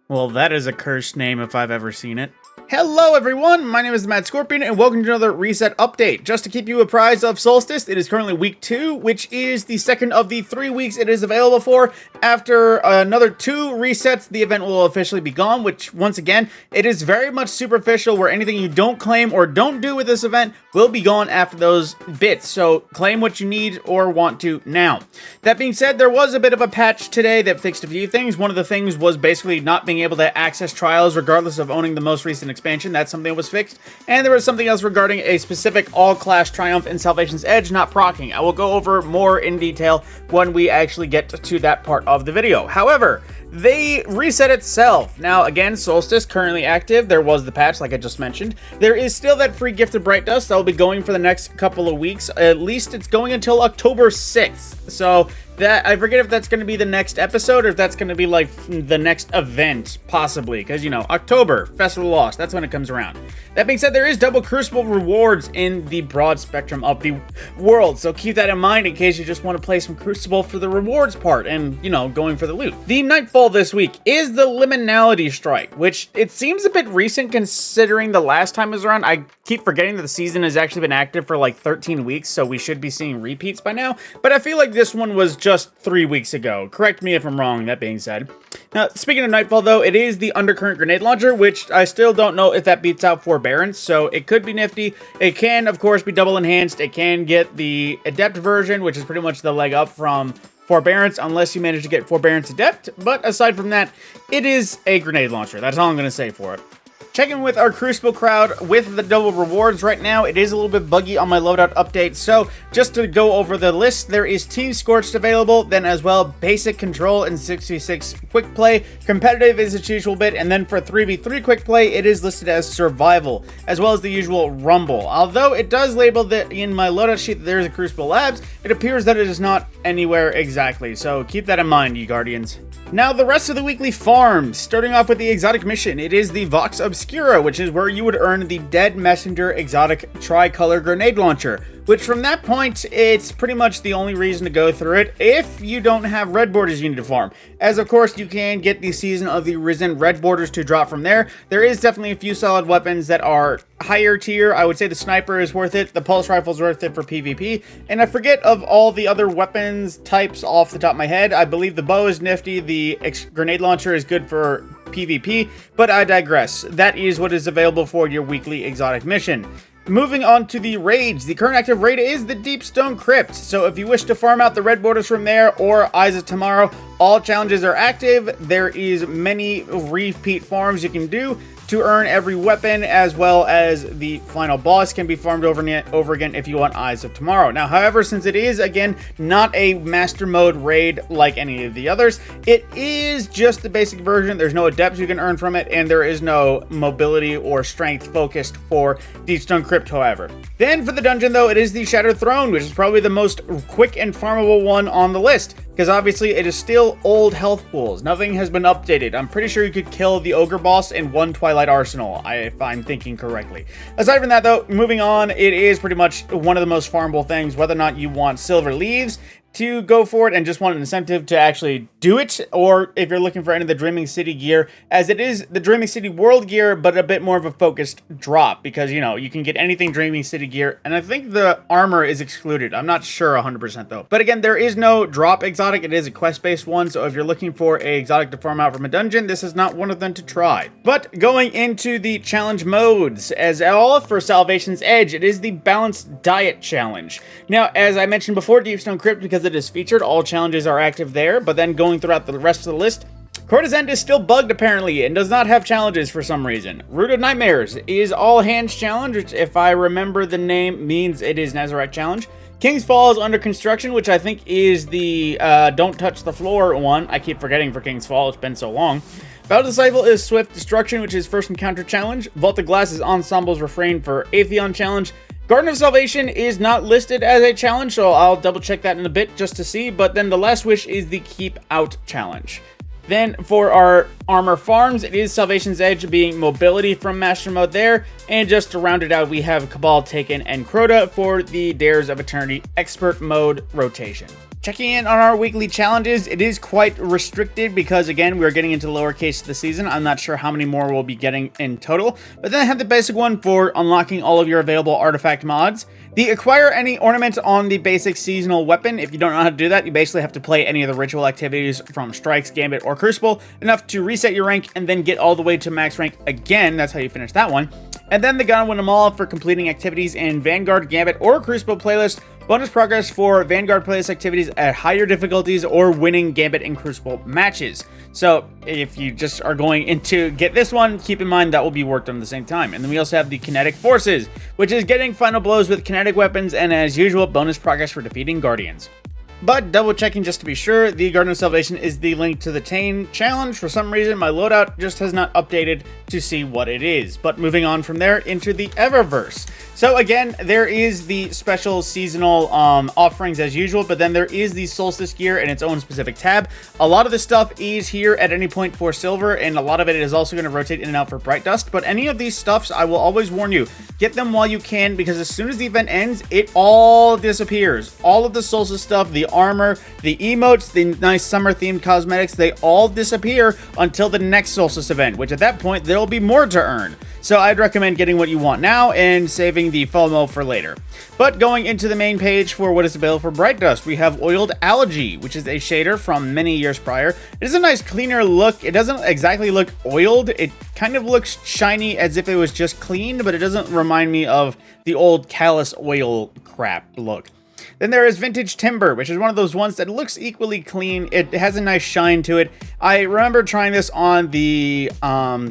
Well, that is a cursed name if I've ever seen it. Hello everyone, my name is TheMadScorpyon and welcome to another reset update. Just to keep you apprised of Solstice, it is currently week 2, which is the second of the 3 weeks it is available for. After another 2 resets, the event will officially be gone, which once again, it is very much superficial where anything you don't claim or don't do with this event will be gone after those bits. So claim what you need or want to now. That being said, there was a bit of a patch today that fixed a few things. One of the things was basically not being able to access trials regardless of owning the most recent expansion. That's something that was fixed. And there was something else regarding a specific all-class triumph in Salvation's Edge not proccing. I will go over more in detail when we actually get to that part of the video. However, they reset itself. Now, again, Solstice currently active. There was the patch, like I just mentioned. There is still that free gift of Bright Dust that will be going for the next couple of weeks. At least it's going until October 6th. So that I forget if that's going to be the next episode or if that's going to be like the next event, possibly, because you know, October, Festival of Lost, that's when it comes around. That being said, there is double Crucible rewards in the broad spectrum of the world, so keep that in mind in case you just want to play some Crucible for the rewards part and, you know, going for the loot. The Nightfall this week is the Liminality Strike, which it seems a bit recent considering the last time it was around. I keep forgetting that the season has actually been active for like 13 weeks, so we should be seeing repeats by now, but I feel like this one was just 3 weeks ago. Correct me if I'm wrong, that being said. Now, speaking of Nightfall, though, it is the Undercurrent Grenade Launcher, which I still don't know if that beats out Forbearance, so it could be nifty. It can, of course, be double enhanced. It can get the Adept version, which is pretty much the leg up from Forbearance, unless you manage to get Forbearance Adept, but aside from that, it is a grenade launcher. That's all I'm going to say for it. Checking with our Crucible crowd with the double rewards right now. It is a little bit buggy on my loadout update, so just to go over the list, there is Team Scorched available, then as well Basic Control and 66 Quick Play. Competitive is its usual bit, and then for 3v3 Quick Play, it is listed as Survival, as well as the usual Rumble. Although it does label that in my loadout sheet that there is a Crucible Labs, it appears that it is not anywhere exactly, so keep that in mind, you Guardians. Now, the rest of the weekly farms, starting off with the exotic mission. It is the Vox Obscura, which is where you would earn the Dead Messenger exotic tricolor grenade launcher, which from that point, it's pretty much the only reason to go through it if you don't have red borders you need to farm. As of course, you can get the Season of the Risen red borders to drop from there. There is definitely a few solid weapons that are higher tier. I would say the sniper is worth it, the pulse rifle is worth it for PvP, and I forget of all the other weapons types off the top of my head. I believe the bow is nifty, the grenade launcher is good for PvP, but I digress. That is what is available for your weekly exotic mission. Moving on to the raids, the current active raid is the Deepstone Crypt, so if you wish to farm out the red borders from there or Eyes of Tomorrow, all challenges are active. There is many repeat farms you can do to earn every weapon, as well as the final boss can be farmed over again if you want Eyes of Tomorrow. Now, however, since it is, again, not a master mode raid like any of the others, it is just the basic version. There's no adepts you can earn from it, and there is no mobility or strength focused for Deepstone Crypt, however. Then for the dungeon, though, it is the Shattered Throne, which is probably the most quick and farmable one on the list, because obviously it is still old health pools. Nothing has been updated. I'm pretty sure you could kill the Ogre boss in one Twilight Arsenal, if I'm thinking correctly. Aside from that, though, moving on, it is pretty much one of the most farmable things, whether or not you want silver leaves to go for it and just want an incentive to actually do it, or if you're looking for any of the Dreaming City gear, as it is the Dreaming City World gear, but a bit more of a focused drop, because, you know, you can get anything Dreaming City gear, and I think the armor is excluded. I'm not sure 100% though. But again, there is no drop exotic. It is a quest-based one, so if you're looking for a exotic to farm out from a dungeon, this is not one of them to try. But going into the challenge modes, as all for Salvation's Edge, it is the Balanced Diet Challenge. Now, as I mentioned before, Deepstone Crypt, because it is featured, all challenges are active there, but then going throughout the rest of the list, Courtesan is still bugged apparently and does not have challenges for some reason. Root of Nightmares is all hands challenge, which if I remember the name means it is Nazareth challenge. King's Fall is under construction, which I think is the don't touch the floor one. I keep forgetting for King's Fall, it's been so long. Battle Disciple is Swift Destruction, which is first encounter challenge. Vault of Glass is Ensemble's Refrain for Atheon challenge. Garden of Salvation is not listed as a challenge, so I'll double check that in a bit just to see, but then the Last Wish is the Keep Out challenge. Then for our armor farms, it is Salvation's Edge being mobility from Master Mode there, and just to round it out, we have Cabal, Taken, and Crota for the Dares of Eternity Expert Mode rotation. Checking in on our weekly challenges, it is quite restricted because, again, we're getting into the lower case of the season. I'm not sure how many more we'll be getting in total, but then I have the basic one for unlocking all of your available artifact mods. The acquire any ornament on the basic seasonal weapon. If you don't know how to do that, you basically have to play any of the ritual activities from Strikes, Gambit, or Crucible enough to reset your rank and then get all the way to max rank again. That's how you finish that one. And then the Gotta Win 'em All for completing activities in Vanguard, Gambit, or Crucible playlist. Bonus progress for Vanguard playlist activities at higher difficulties or winning Gambit and Crucible matches. So if you just are going into get this one, keep in mind that will be worked on at the same time. And then we also have the Kinetic Forces, which is getting final blows with kinetic weapons and, as usual, bonus progress for defeating Guardians. But double checking just to be sure, the Garden of Salvation is the link to the Tane challenge. For some reason, my loadout just has not updated to see what it is. But moving on from there into the Eververse. So again, there is the special seasonal offerings as usual, but then there is the Solstice gear in its own specific tab. A lot of this stuff is here at any point for silver, and a lot of it is also going to rotate in and out for bright dust. But any of these stuffs, I will always warn you, get them while you can, because as soon as the event ends, it all disappears. All of the Solstice stuff, the armor, the emotes, the nice summer themed cosmetics, they all disappear until the next Solstice event, which at that point, there will be more to earn. So I'd recommend getting what you want now and saving the FOMO for later. But going into the main page for what is available for Bright Dust, we have Oiled Algae, which is a shader from many years prior. It is a nice cleaner look. It doesn't exactly look oiled. It kind of looks shiny as if it was just cleaned, but it doesn't remind me of the old callus oil crap look. Then there is Vintage Timber, which is one of those ones that looks equally clean. It has a nice shine to it. I remember trying this on the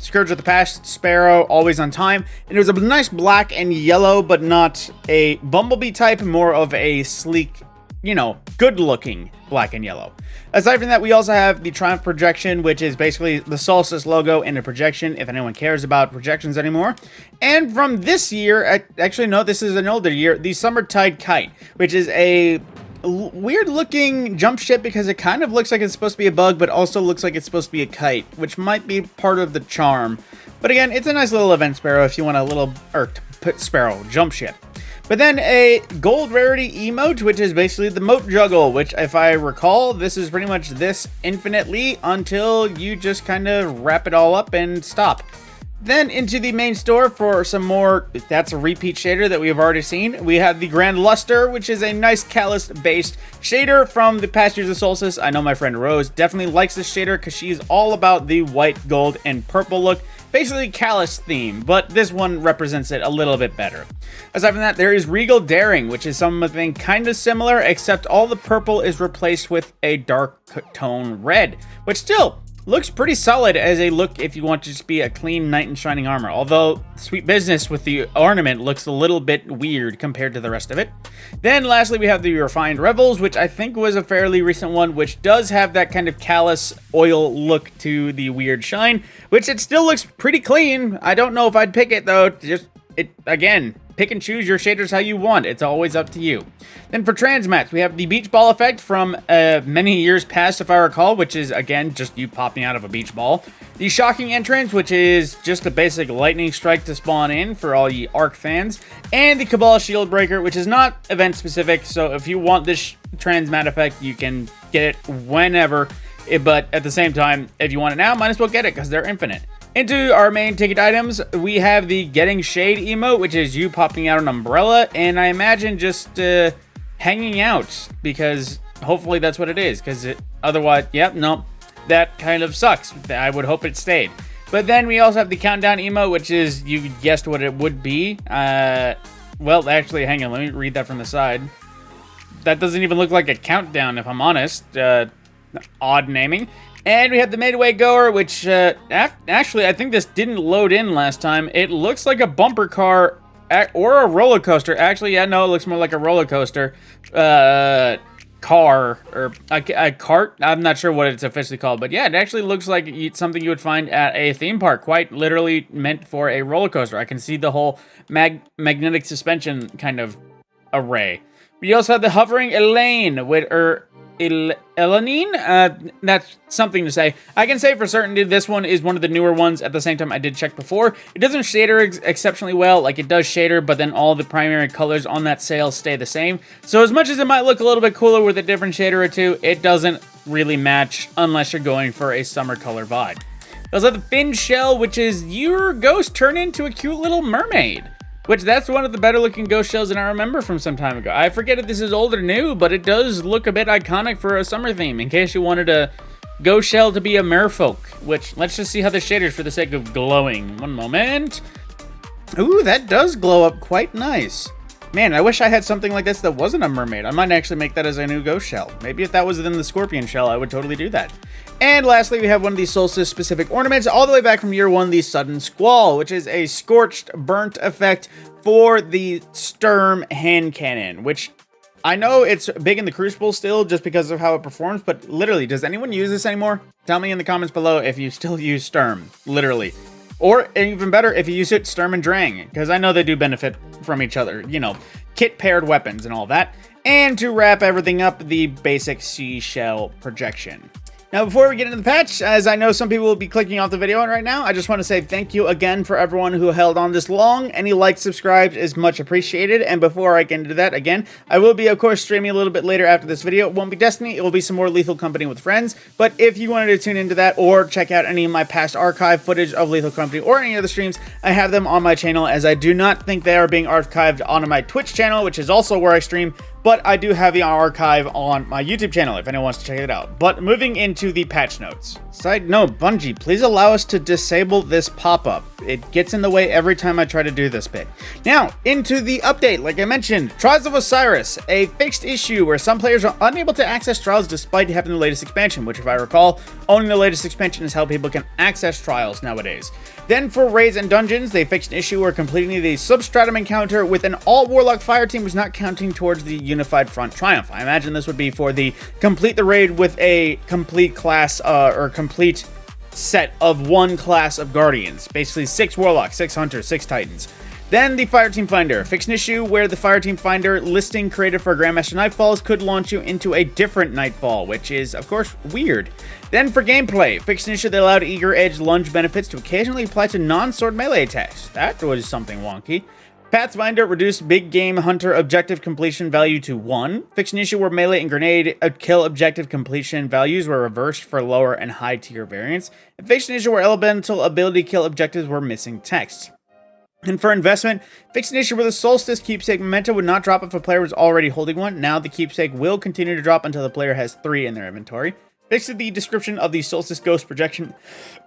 Scourge of the Past Sparrow, always on time, and it was a nice black and yellow, but not a Bumblebee type, more of a sleek, you know, good-looking black and yellow. Aside from that, we also have the Triumph Projection, which is basically the Solstice logo in a projection, if anyone cares about projections anymore. And from this year, actually, no, this is an older year, the Summertide Kite, which is a weird-looking jump ship because it kind of looks like it's supposed to be a bug, but also looks like it's supposed to be a kite, which might be part of the charm. But again, it's a nice little event sparrow if you want a little sparrow jump ship. But then a gold rarity emote, which is basically the moat juggle, which, if I recall, this is pretty much this infinitely until you just kind of wrap it all up and stop. Then into the main store for some more, that's a repeat shader that we have already seen. We have the Grand Luster, which is a nice Callus-based shader from the past years of Solstice. I know my friend Rose definitely likes this shader because she's all about the white, gold, and purple look. Basically Callus theme, but this one represents it a little bit better. Aside from that, there is Regal Daring, which is something kind of similar, except all the purple is replaced with a dark tone red, which still looks pretty solid as a look if you want to just be a clean knight in shining armor, although Sweet Business with the ornament looks a little bit weird compared to the rest of it. Then lastly, we have the Refined Revels, which I think was a fairly recent one, which does have that kind of callus oil look to the weird shine, which it still looks pretty clean. I don't know if I'd pick it though. Again, pick and choose your shaders how you want. It's always up to you. Then for transmats, we have the beach ball effect from many years past, if I recall, which is, again, just you popping out of a beach ball. The shocking entrance, which is just a basic lightning strike to spawn in for all ye Arc fans. And the Cabal Shield Breaker, which is not event specific, so if you want this transmat effect, you can get it whenever. But at the same time, if you want it now, might as well get it because they're infinite. Into our main ticket items, we have the Getting Shade emote, which is you popping out an umbrella, and I imagine just hanging out, because hopefully that's what it is, because otherwise, yep, no, that kind of sucks. I would hope it stayed. But then we also have the Countdown emote, which is, you guessed what it would be. Well, actually, hang on, let me read that from the side. That doesn't even look like a countdown, if I'm honest. Odd naming. And we have the Midway Goer, which, actually, I think this didn't load in last time. It looks like a bumper car, or a roller coaster. Actually, yeah, no, it looks more like a roller coaster car, or a cart. I'm not sure what it's officially called, but yeah, it actually looks like something you would find at a theme park, quite literally meant for a roller coaster. I can see the whole magnetic suspension kind of array. We also have the Hovering Elaine, Elanine. That's something to say. I can say for certainty this one is one of the newer ones. At the same time, I did check before. It doesn't shader exceptionally well. Like, it does shader, but then all the primary colors on that sail stay the same. So as much as it might look a little bit cooler with a different shader or two, it doesn't really match unless you're going for a summer color vibe. They also have the fin shell, which is your ghost turned into a cute little mermaid. Which, that's one of the better looking ghost shells that I remember from some time ago. I forget if this is old or new, but it does look a bit iconic for a summer theme, in case you wanted a ghost shell to be a merfolk. Which, let's just see how the shaders for the sake of glowing. One moment. Ooh, that does glow up quite nice. Man, I wish I had something like this that wasn't a mermaid. I might actually make that as a new ghost shell. Maybe if that was within the Scorpion shell, I would totally do that. And lastly, we have one of these Solstice specific ornaments all the way back from year one, the Sudden Squall, which is a scorched, burnt effect for the Sturm hand cannon, which I know it's big in the Crucible still just because of how it performs, but literally, does anyone use this anymore? Tell me in the comments below if you still use Sturm, literally. Or, even better, if you use it, Sturm and Drang, because I know they do benefit from each other, you know, kit-paired weapons and all that. And to wrap everything up, the basic seashell projection. Now, before we get into the patch, as I know some people will be clicking off the video right now, I just want to say thank you again for everyone who held on this long. Any likes, subscribes is much appreciated. And before I get into that, again, I will be, of course, streaming a little bit later after this video. It won't be Destiny, it will be some more Lethal Company with friends. But if you wanted to tune into that or check out any of my past archive footage of Lethal Company or any other streams, I have them on my channel, as I do not think they are being archived on my Twitch channel, which is also where I stream. But I do have the archive on my YouTube channel if anyone wants to check it out. But moving into the patch notes. Side note, Bungie, please allow us to disable this pop-up. It gets in the way every time I try to do this bit. Now, into the update. Like I mentioned, Trials of Osiris, a fixed issue where some players are unable to access Trials despite having the latest expansion, which if I recall, owning the latest expansion is how people can access Trials nowadays. Then for raids and dungeons, they fixed an issue where completing the substratum encounter with an all-warlock fire team was not counting towards the unified front triumph. I imagine this would be for the complete the raid with a complete class or complete set of one class of guardians. Basically 6 warlocks, 6 hunters, 6 titans. Then the Fireteam Finder, fixed an issue where the Fireteam Finder listing created for Grandmaster Nightfalls could launch you into a different Nightfall, which is, of course, weird. Then for gameplay, fixed an issue that allowed Eager Edge lunge benefits to occasionally apply to non-sword melee attacks. That was something wonky. Pathfinder reduced big game hunter objective completion value to 1. Fixed an issue where melee and grenade kill objective completion values were reversed for lower and high tier variants. And fixed an issue where elemental ability kill objectives were missing text. And for investment, fixed an issue where the Solstice keepsake memento would not drop if a player was already holding one. Now the keepsake will continue to drop until the player has 3 in their inventory. Fixed the description of the Solstice Ghost projection.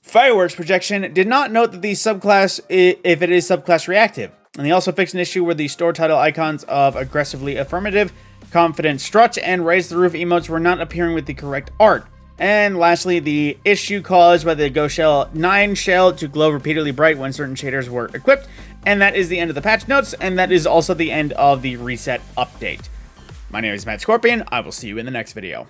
Fireworks projection did not note that the subclass, if it is subclass reactive. And they also fixed an issue where the store title icons of aggressively affirmative, confident strut, and raise the roof emotes were not appearing with the correct art. And lastly, the issue caused by the Ghost Shell 9 shell to glow repeatedly bright when certain shaders were equipped. And that is the end of the patch notes, and that is also the end of the reset update. My name is DSC. I will see you in the next video.